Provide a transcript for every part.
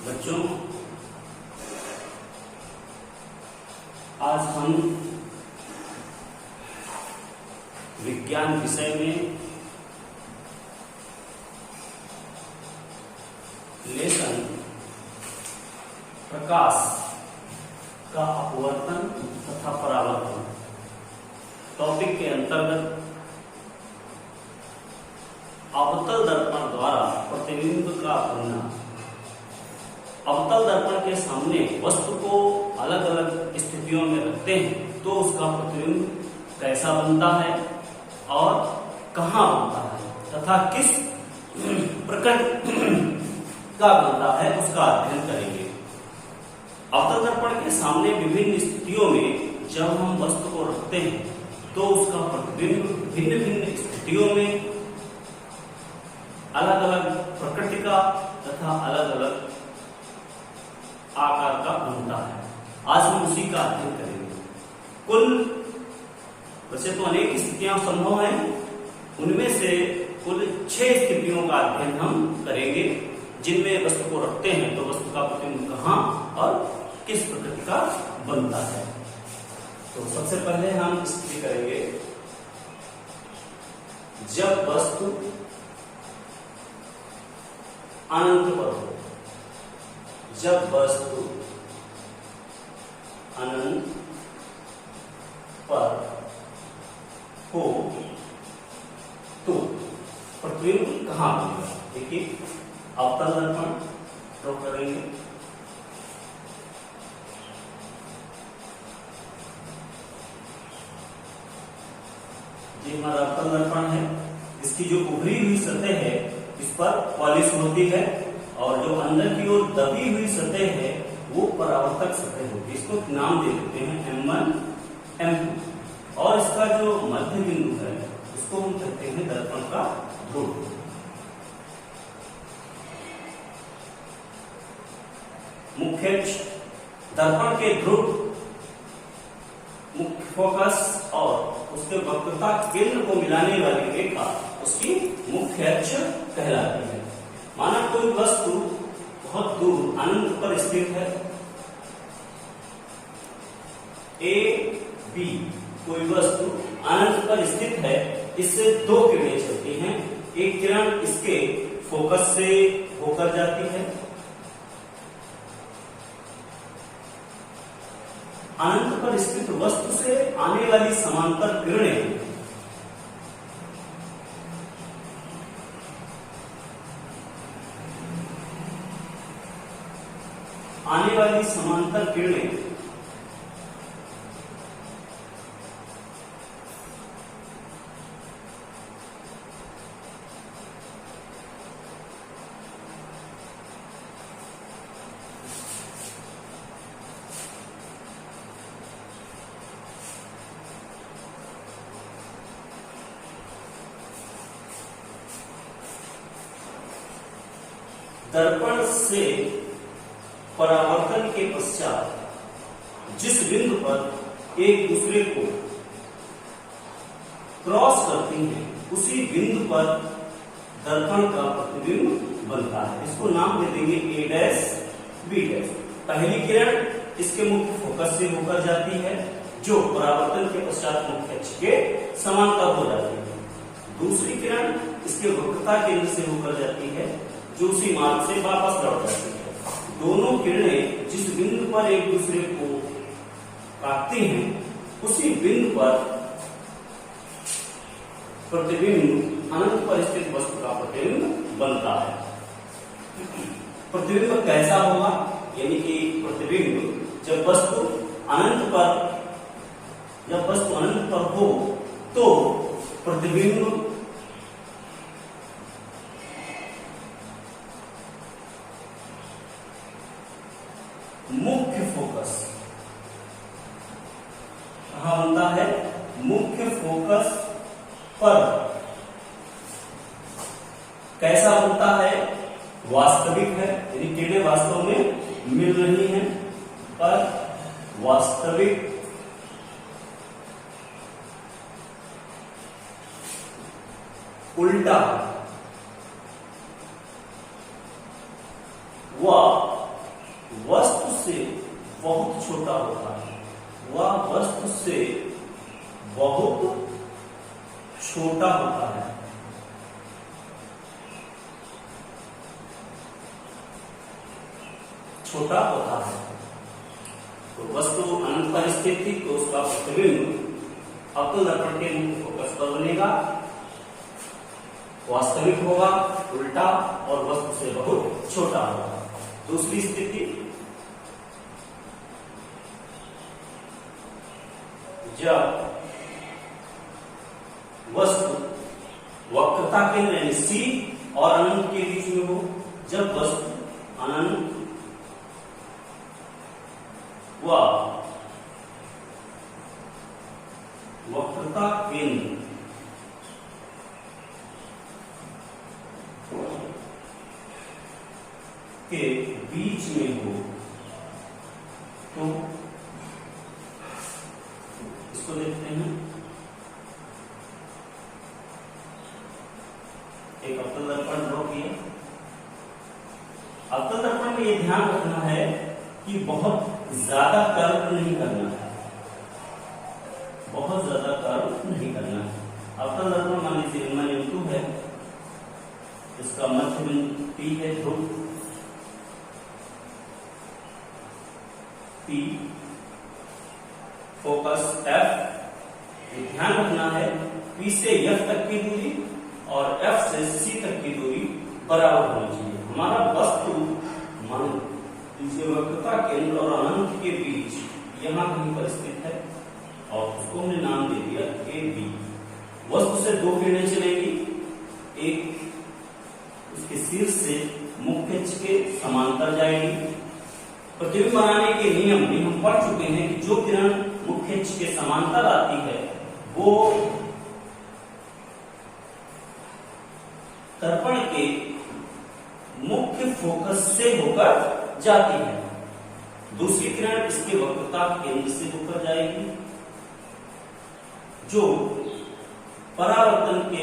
बच्चों, आज हम विज्ञान विषय में लेसन प्रकाश का अपवर्तन तथा परावर्तन टॉपिक के अंतर्गत अवतल दर्पण द्वारा प्रतिबिंब का बनना। अवतल दर्पण के सामने वस्तु को अलग अलग स्थितियों में रखते हैं तो उसका प्रतिबिंब कैसा बनता है और कहाँ बनता है तथा किस प्रकार का बनता है उसका अध्ययन करेंगे। अवतल दर्पण के सामने विभिन्न स्थितियों में जब हम वस्तु को रखते हैं तो उसका प्रतिबिंब भिन्न भिन्न स्थितियों में अलग अलग प्रकृति का तथा अलग अलग आकार का बनता है। आज हम उसी का अध्ययन करेंगे। वैसे तो अनेक स्थितियां संभव हैं, उनमें से कुल 6 स्थितियों का अध्ययन हम करेंगे जिनमें वस्तु को रखते हैं तो वस्तु का प्रतिबिंब कहाँ और किस प्रकृति का बनता है। तो सबसे पहले हम स्थिति करेंगे जब वस्तु अनंत पर हो। जब वस्तु अनंत पर हो तो प्रतिबिंब कहाँ बनेगा। देखिए, अवतल दर्पण ड्रॉ करेंगे। ये हमारा अवतल दर्पण है। इसकी जो उभरी हुई सतह है इस पर पॉलिश होती है और जो अंदर की ओर दबी हुई सतह है वो परावर्तक सतह होती है। इसको नाम दे देते हैं M1 M2 और इसका जो मध्य बिंदु है इसको हम कहते हैं दर्पण का ध्रुव। मुख्य दर्पण के ध्रुव, मुख्य फोकस और उसके वक्रता केंद्र को मिलाने वाली रेखा उसकी मुख्य अक्ष कहलाती है। माना कोई वस्तु बहुत दूर अनंत पर स्थित है, ए बी कोई वस्तु अनंत पर स्थित है, इससे 2 किरणें चलती हैं। एक किरण इसके फोकस से होकर जाती है। अनंत पर स्थित वस्तु से आने वाली समांतर किरणें दर्पण से परावर्तन के पश्चात जिस बिंदु पर एक दूसरे को क्रॉस करती हैं उसी बिंदु पर दर्पण का प्रतिबिंब बनता है। इसको नाम दे देंगे A डैश B डैश। पहली किरण इसके मुख्य फोकस से होकर जाती है जो परावर्तन के पश्चात मुख्य अक्ष के समांतर हो जाती है। दूसरी किरण इसके वक्रता केंद्र से होकर जाती है जो उसी मार्ग से वापस लौट जाती है। दोनों किरणें जिस बिंदु पर एक दूसरे को काटती हैं उसी बिंदु पर प्रतिबिंब अनंत पर स्थित वस्तु का प्रतिबिंब बनता है। प्रतिबिंब कैसा होगा, यानी कि प्रतिबिंब जब वस्तु अनंत पर हो तो प्रतिबिंब मुख्य फोकस कहाँ बनता है, मुख्य फोकस पर कैसा बनता है, वास्तविक है, यानी किरणें वास्तव में मिल रही हैं पर वास्तविक उल्टा व से बहुत छोटा होता है, वह वस्तु से बहुत छोटा होता है। छोटा होता है। तो वस्तु अनंत पर स्थित थी तो उसका प्रतिबिंब अवतल दर्पण के मुख्य फोकस पर बनेगा, वास्तविक होगा, उल्टा और वस्तु से बहुत छोटा होगा। दूसरी स्थिति, जब वस्तु वक्रता केंद्र यानी सी और अनंत के बीच में हो, जब वस्तु अनंत व वक्रता केंद्र के बीच में हो तो इसको देखते हैं। एक अवतल दर्पण ड्रॉ किया। अवतल दर्पण में ये ध्यान रखना है कि बहुत ज्यादा कर्व नहीं करना है, बहुत ज्यादा कर्व नहीं करना है। अवतल दर्पण मान लीजिए M1 है, इसका मध्य बिंदु P है, ध्रुव P, फोकस F। ध्यान रखना है P से F तक की दूरी और F से C तक की दूरी बराबर होनी चाहिए। हमारा वस्तु मान लीजिए वक्रता केंद्र और अनंत के बीच यहां कहीं पर स्थित है और उसको हमने नाम दे दिया AB। वस्तु से दो किरणें चलेंगी, एक उसके शीर्ष से मुख्य अक्ष के समांतर जाएगी। प्रतिबिंब बनाने के नियम भी हम पढ़ चुके हैं कि जो किरण मुख्य अक्ष के समांतर आती है वो दर्पण के मुख्य फोकस से होकर जाती है। दूसरी किरण इसके वक्रता केंद्र से होकर जाएगी, जो परावर्तन के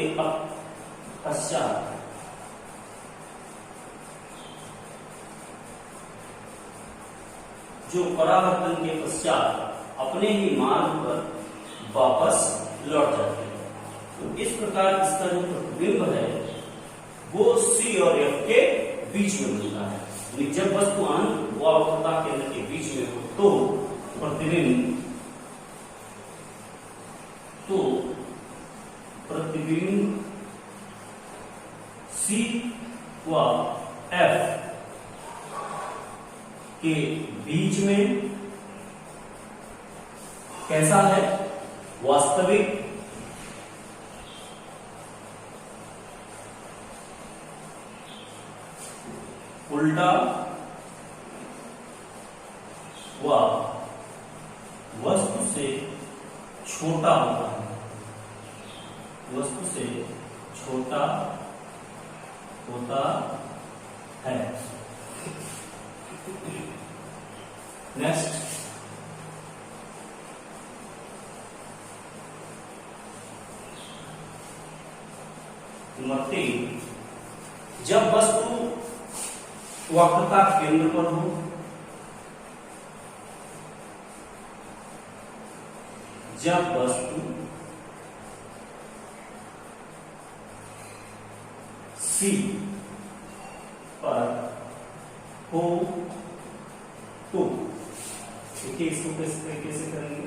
पश्चात अपने ही मार्ग पर वापस लौट जाते हैं। तो इस प्रकार इसका जो प्रतिबिंब है वो C और F के बीच में बनता है। जब वस्तु अनंत व वक्रता केंद्र के बीच में हो तो प्रतिबिंब C व F के बीच में कैसा है, वास्तविक, उल्टा व वस्तु से छोटा होता है, वस्तु से छोटा होता है। नेक्स्ट, नंबर 3, जब वस्तु वक्रता केंद्र पर हो, जब वस्तु C पर हो तो देखिए इसको किस तरीके से करेंगे।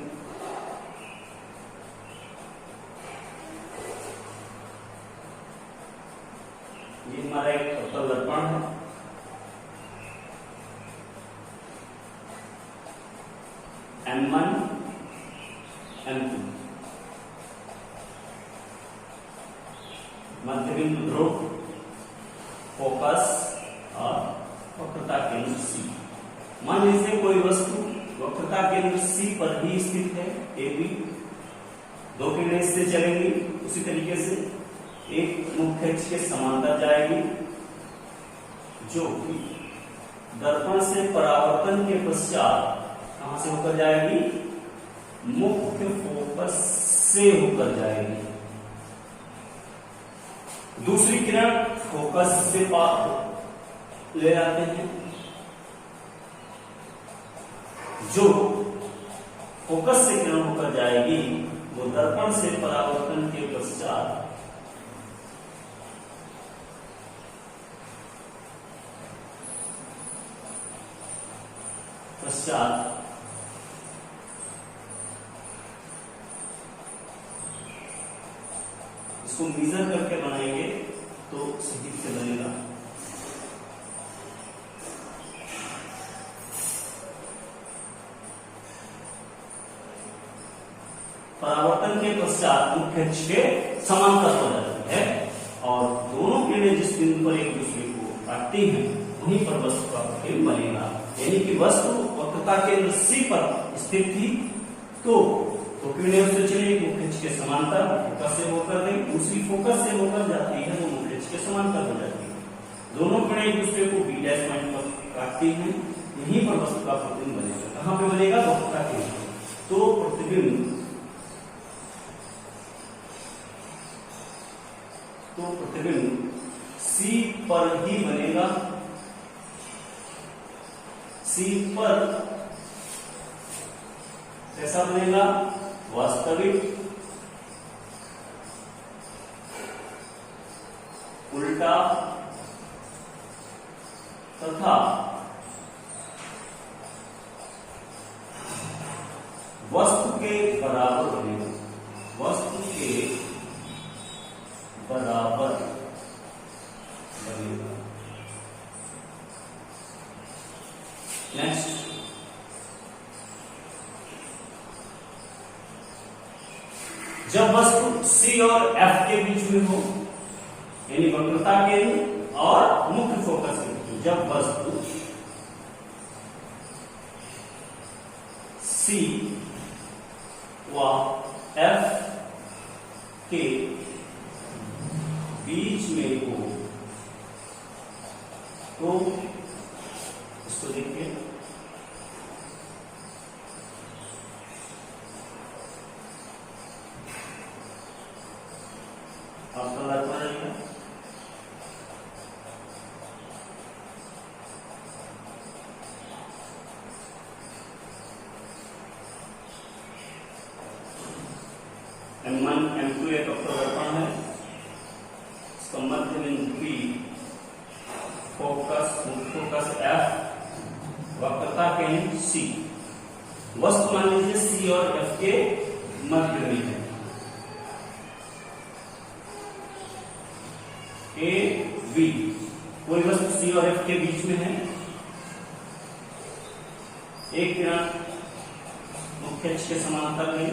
ये हमारा एक अवतल दर्पण है, M1 M2, मध्य बिंदु ध्रुव, फोकस और वक्रता केंद्र C। मान लीजिए कोई वस्तु वक्रता केंद्र C पर ही स्थित है, AB, दो किरणें इससे चलेंगी, उसी तरीके से एक मुख्य अक्ष के समांतर जाएगी, जो कि दर्पण से परावर्तन के पश्चात कहां से होकर जाएगी, मुख्य फोकस से होकर जाएगी। दूसरी किरण फोकस से ले आते हैं जो फोकस से किरण होकर जाएगी वो दर्पण से परावर्तन के पश्चात इसको मेजर करके बनाएंगे तो सही से बनेगा। परावर्तन के पश्चात मुख्य अक्ष के समांतर हो जाती है और दोनों किरणें जिस बिंदु पर एक दूसरे को काटती हैं वहीं पर वस्तु का प्रतिबिंब बनेगा। यानी कि वस्तु वक्रता केंद्र C पर स्थित थी तो किरणें उससे चली मुख्य अक्ष के समांतर फोकस से होकर गई, दूसरी फोकस से होकर जाती है वो मुख्य अक्ष के समांतर हो जाती है। दोनों किरणें एक दूसरे को B' पॉइंट पर काटती हैं, यहीं पर वस्तु का प्रतिबिंब बनेगा। कहां पे बनेगा? वक्रता केंद्र। तो प्रतिबिंब C पर ही बनेगा। C पर कैसा बनेगा? वास्तविक, उल्टा तथा वस्तु के बराबर बनेगा। वस्तु के बराबर बनेगा। नेक्स्ट, जब वस्तु C और F के बीच में हो यानी वक्रता केंद्र और मुख्य फोकस के बीच में, जब वस्तु C व F के बीच में हो तो इसको देखिए, आपका लगता रहेगा M1 M2 एक अवतरण है, इसका मध्य बिंदु P, फोकस F, वक्रता केंद्र C। वस्तु मान लीजिए C और F के मध्य में है, A B। कोई वस्तु C और F के बीच में है, एक किरण मुख्य अक्ष के समांतर गई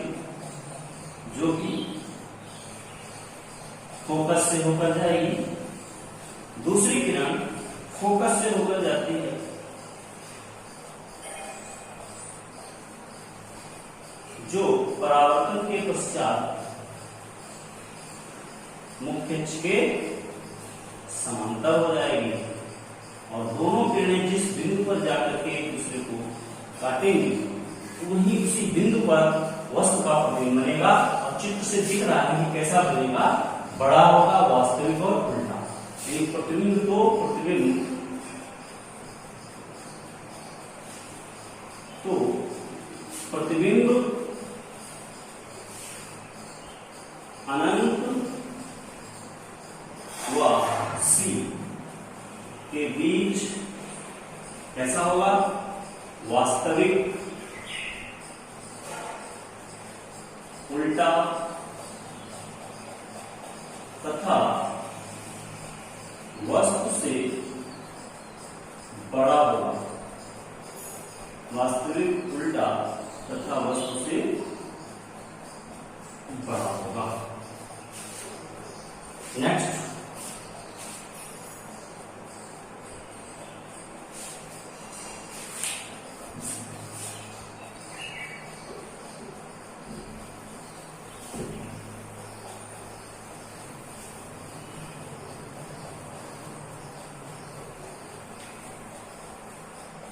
जो कि फोकस से होकर जाएगी, दूसरी किरण फोकस से होकर जाती है। जो परावर्तन के पश्चात मुख्य अक्ष के समांतर हो जाएगी और दोनों किरणें जिस बिंदु पर जाकर के एक दूसरे को काटेंगी वहीं उसी बिंदु पर वस्तु का प्रतिबिंब बनेगा। और चित्र से दिख रहा है कि कैसा बनेगा, बड़ा होगा, वास्तविक और उल्टा। प्रतिबिंब तो प्रतिबिंब अनंत व C के बीच कैसा होगा? वास्तविक, उल्टा तथा वस्तु से बड़ा होगा। वास्तविक, उल्टा तथा वस्तु से बड़ा होगा। नेक्स्ट,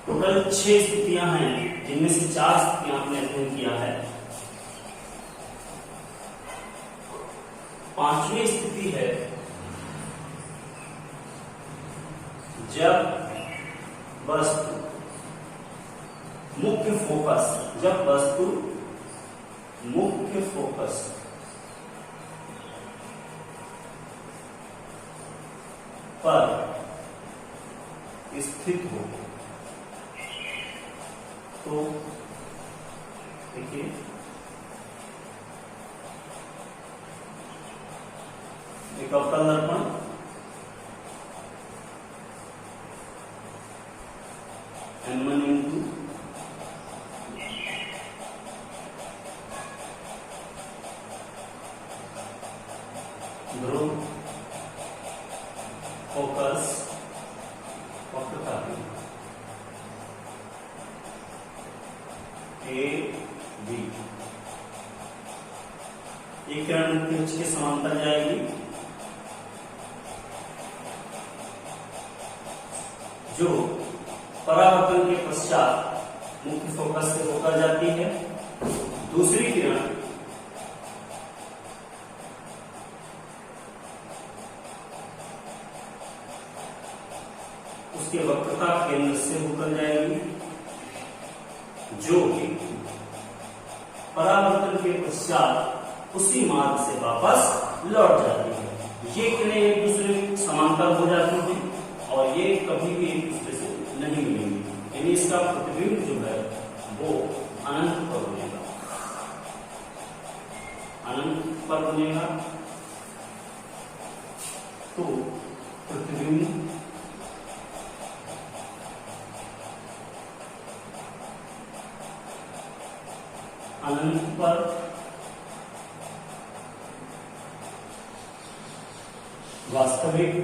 टोटल 6 स्थितियां हैं जिनमें से 4 स्थितियां आपने अध्ययन किया है। 5वीं स्थिति है जब वस्तु मुख्य फोकस, जब वस्तु मुख्य फोकस पर स्थित हो तो देखिए एक अवतल दर्पण M1 into ध्रुव फोकस वक्रता ए बी, एक किरण मुख्य अक्ष के समांतर जाएगी, जो परावर्तन के पश्चात मुख्य फोकस से होकर जाती है। दूसरी किरण उसके वक्रता केंद्र से होकर जाएगी, जो कि परावर्तन के पश्चात उसी मार्ग से वापस लौट जाती है। ये किरणें एक दूसरे समांतर हो जाती हैं और ये कभी भी एक दूसरे से नहीं मिलेंगी, यानी इसका प्रतिबिंब जो है वो अनंत पर बनेगा, अनंत पर बनेगा। तो प्रतिबिंब अनंत पर वास्तविक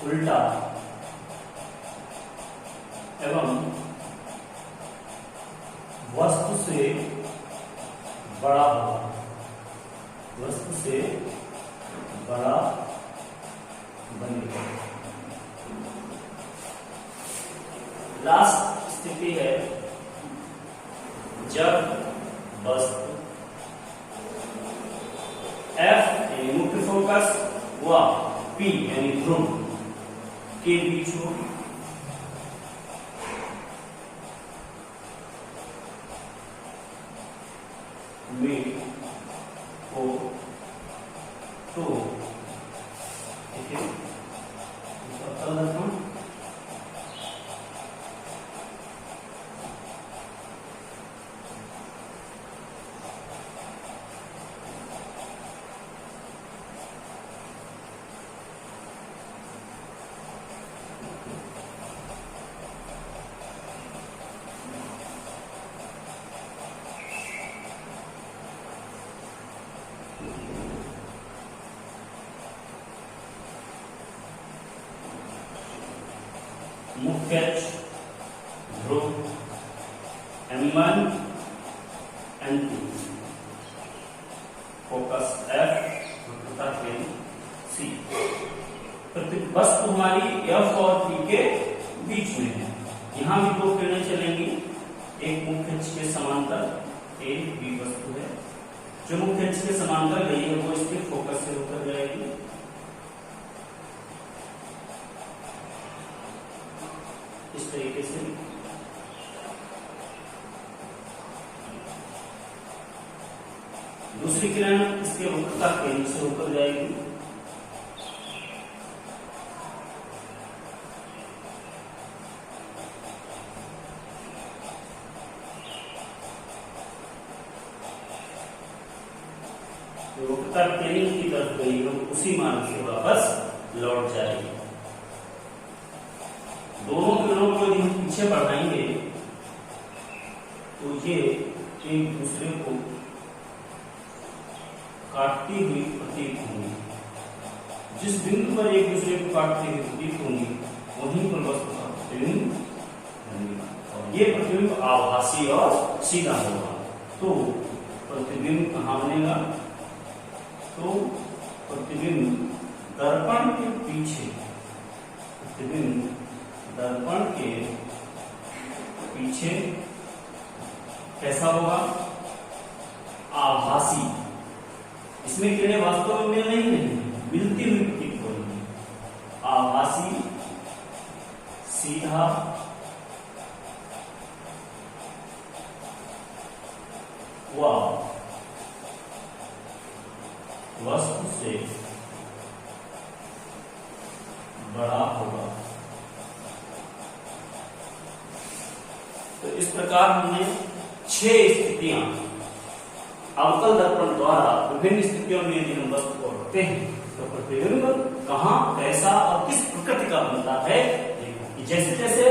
उल्टा एवं वस्तु से बड़ा होगा, वस्तु से बड़ा बनेगा। लास्ट स्थिति है जब वस्तु F यानी मुख्य फोकस व P यानी ध्रुव के बीच हो, में हो तो देखिए मुख्य अक्ष ध्रुव M1 M2 फोकस F वक्रता केंद्र C। वस्तु हमारी F और P के बीच में है। यहाँ भी दो किरणें चलेंगी, एक मुख्य अक्ष के समांतर A B वस्तु है, जो मुख्य अक्ष के समांतर गई है वो इसके फोकस से होकर जाएगी। इस तरीके से दूसरी किरण इसके वक्रता केंद्र से होकर जाएगी। तो वक्रता केंद्र की तरफ गई है उसी मार्ग से वापस लौट जाएगी। दोनों किरणों को यदि हम पीछे बढ़ाएंगे तो ये एक दूसरे को काटती हुई प्रतीत होंगी। जिस बिंदु पर एक दूसरे को काटती हुई प्रतीत होंगी वहीं पर वस्तु का प्रतिबिंब बनेगा और ये प्रतिबिंब आभासी और सीधा होगा। तो प्रतिबिंब कहाँ बनेगा? तो प्रतिबिंब दर्पण के पीछे, प्रतिबिंब दर्पण के पीछे कैसा होगा? आभासी। इसमें किरणें वास्तव में मिल नहीं, मिलती हुई प्रतीत होगी। आभासी सीधा व वस्तु से बड़ा होगा। तो इस प्रकार हमने 6 स्थितियां अवतल दर्पण द्वारा विभिन्न स्थितियों में यदि हम वस्तु को रखते हैं तो प्रतिबिंब कहां, कैसा और किस प्रकृति का बनता है। जैसे जैसे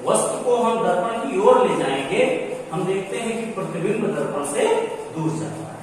वस्तु को हम दर्पण की ओर ले जाएंगे हम देखते हैं कि प्रतिबिंब दर्पण से दूर जाता है।